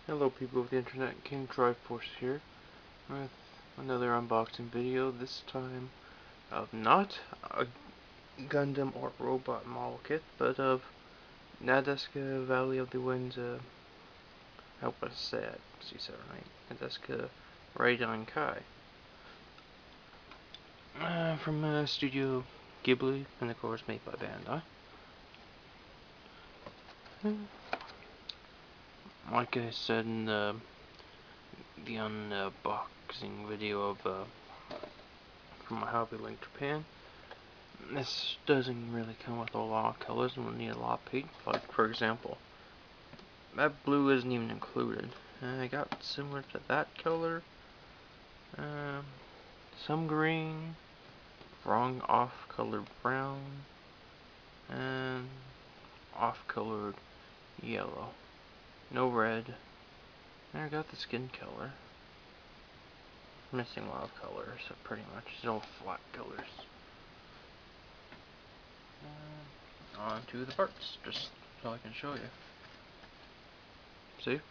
Hello people of the internet, King Triforce here with another unboxing video, this time of not a Gundam or robot model kit, but of Nausicaa Valley of the Winds, I hope I say it, C78, Nausicaa Raidon Kai. From Studio Ghibli, and of course made by Bandai. Like I said in the unboxing video of from my Hobby Link Japan, this doesn't really come with a lot of colors and we'll need a lot of paint. Like for example, that blue isn't even included. I got similar to that color, some green, wrong off-colored brown, and off-colored yellow. No red. And I got the skin color. Missing a lot of colors, so pretty much it's all flat colors. On to the parts, just so I can show you. See?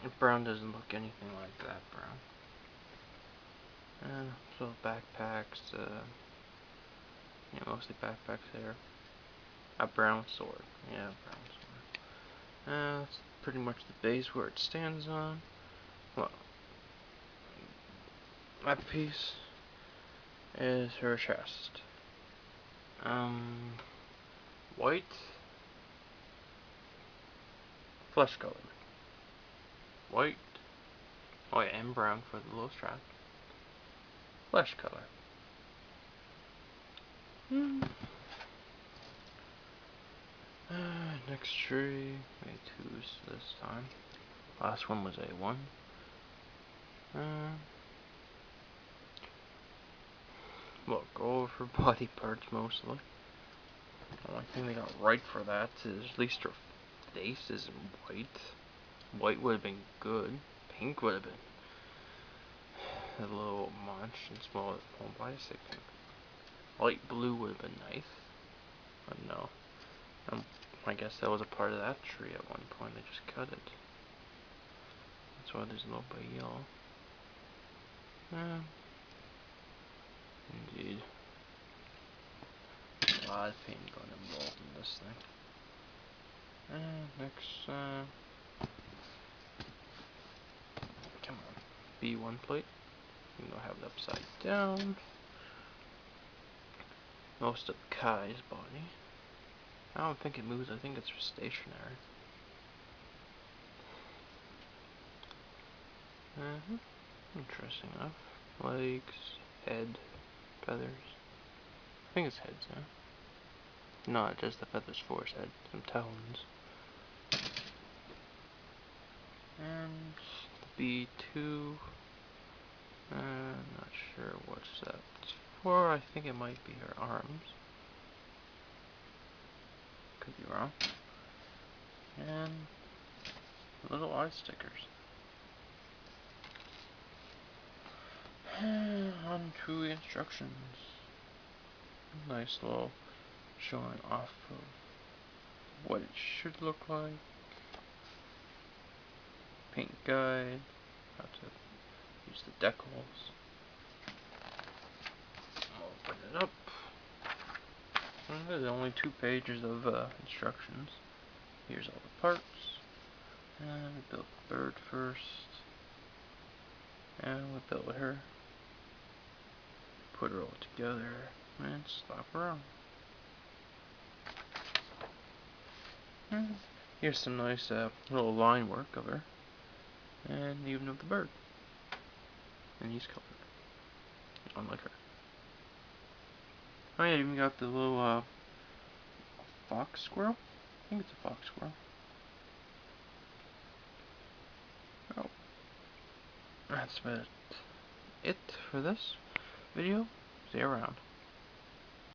The brown doesn't look anything like that brown. So backpacks, mostly backpacks there. A brown sword, yeah, brown sword. That's pretty much the base where it stands on. Well, that piece is her chest. White, flesh color. White, oh yeah, and brown for the little strap. Flesh color. Next tree, A2s this time. Last one was A1. Look, over body parts mostly. The only thing they got right for that is at least her face is white. White would have been good. Pink would have been a little much and small. Why did I say pink? Light blue would have been nice. But no. I guess that was a part of that tree at one point. They just cut it. That's why there's a little bit of yellow. Indeed. A lot of paint going involved in this thing. Next, come on, B1 plate. You can go have it upside down. Most of Kai's body. I don't think it moves, I think it's stationary. Interesting enough. Legs, head, feathers. I think it's heads, huh? No, just the feathers for his head. Some talons. And the B2. Not sure what's that for. I think it might be her arms. Could be wrong. And little eye stickers. On to instructions. Nice little showing off of what it should look like. Paint guide. How to use the decals. Open it up. There's only 2 pages of instructions. Here's all the parts. And we built the bird first. And we built her. Put her all together and slap her on. Here's some nice little line work of her. And even of the bird. And he's colored. Unlike her. Oh yeah, even got the little fox squirrel? I think it's a fox squirrel. Oh. That's about it for this video. See you around.